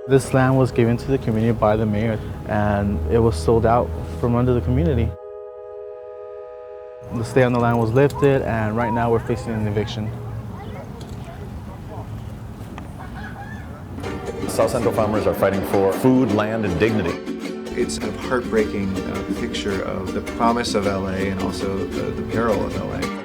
This land was given to the community by the mayor, and it was sold out from under the community. The stay on the land was lifted, and right now we're facing an eviction. South Central farmers are fighting for food, land, and dignity. It's a heartbreaking picture of the promise of LA and also the peril of LA.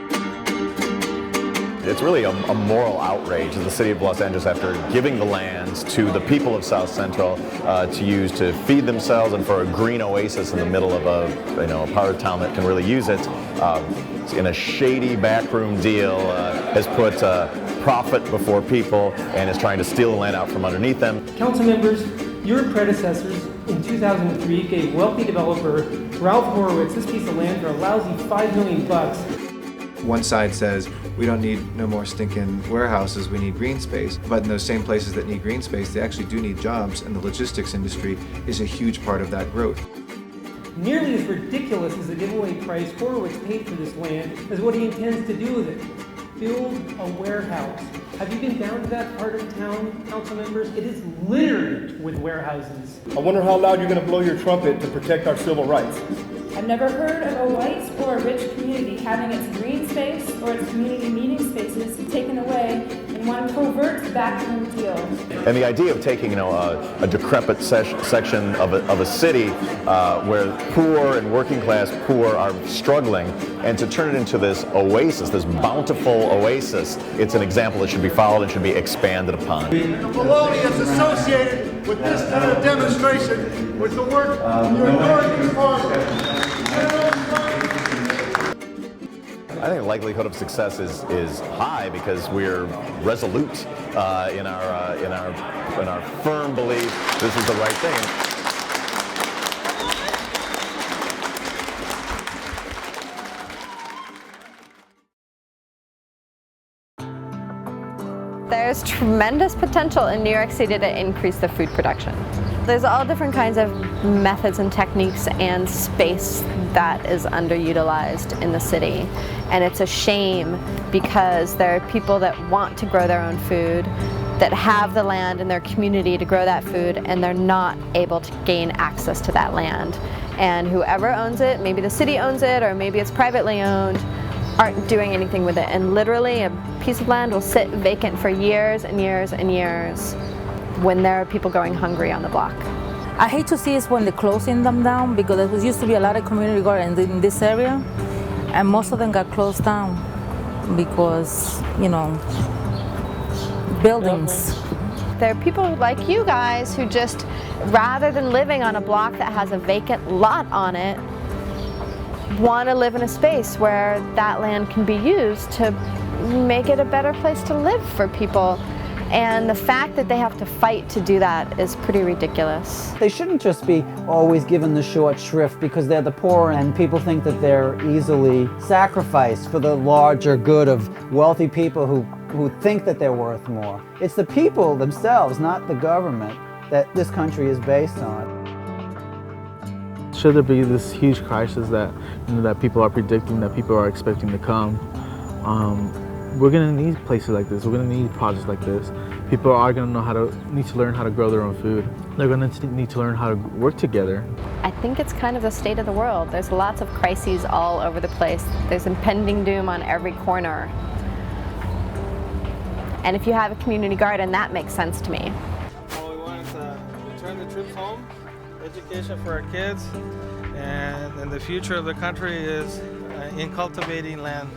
It's really a moral outrage of the city of Los Angeles after giving the lands to the people of South Central to use to feed themselves and for a green oasis in the middle of a part of town that can really use it. In a shady backroom deal, has put profit before people and is trying to steal the land out from underneath them. Council members, your predecessors in 2003 gave wealthy developer Ralph Horowitz this piece of land for a lousy $5 million. One side says, we don't need no more stinking warehouses, we need green space. But in those same places that need green space, they actually do need jobs, and the logistics industry is a huge part of that growth. Nearly as ridiculous as the giveaway price Horowitz paid for this land is what he intends to do with it. Build a warehouse. Have you been down to that part of town, council members? It is littered with warehouses. I wonder how loud you're going to blow your trumpet to protect our civil rights. I've never heard of a white or a rich community having its green space or its community meeting spaces taken away in one covert backroom deal. And the idea of taking a decrepit section of a city where poor and working class poor are struggling, and to turn it into this oasis, this bountiful oasis, it's an example that should be followed and should be expanded upon. The baloney is associated with this kind of demonstration with the work of your Northern Party. I think the likelihood of success is high because we're resolute in our firm belief this is the right thing. There's tremendous potential in New York City to increase the food production. There's all different kinds of methods and techniques and space that is underutilized in the city. And it's a shame because there are people that want to grow their own food, that have the land in their community to grow that food, and they're not able to gain access to that land. And whoever owns it, maybe the city owns it or maybe it's privately owned, aren't doing anything with it. And literally a piece of land will sit vacant for years and years and years when there are people going hungry on the block. I hate to see is when they're closing them down, because there used to be a lot of community gardens in this area, and most of them got closed down because, buildings. There are people like you guys who just, rather than living on a block that has a vacant lot on it, want to live in a space where that land can be used to make it a better place to live for people. And the fact that they have to fight to do that is pretty ridiculous. They shouldn't just be always given the short shrift because they're the poor and people think that they're easily sacrificed for the larger good of wealthy people who think that they're worth more. It's the people themselves, not the government, that this country is based on. Should there be this huge crisis that that people are predicting, that people are expecting to come, we're going to need places like this. We're going to need projects like this. People are going to need to learn how to grow their own food. They're going to need to learn how to work together. I think it's kind of the state of the world. There's lots of crises all over the place. There's impending doom on every corner. And if you have a community garden, that makes sense to me. Well, we wanted to return the troops home, education for our kids, and the future of the country is in cultivating land.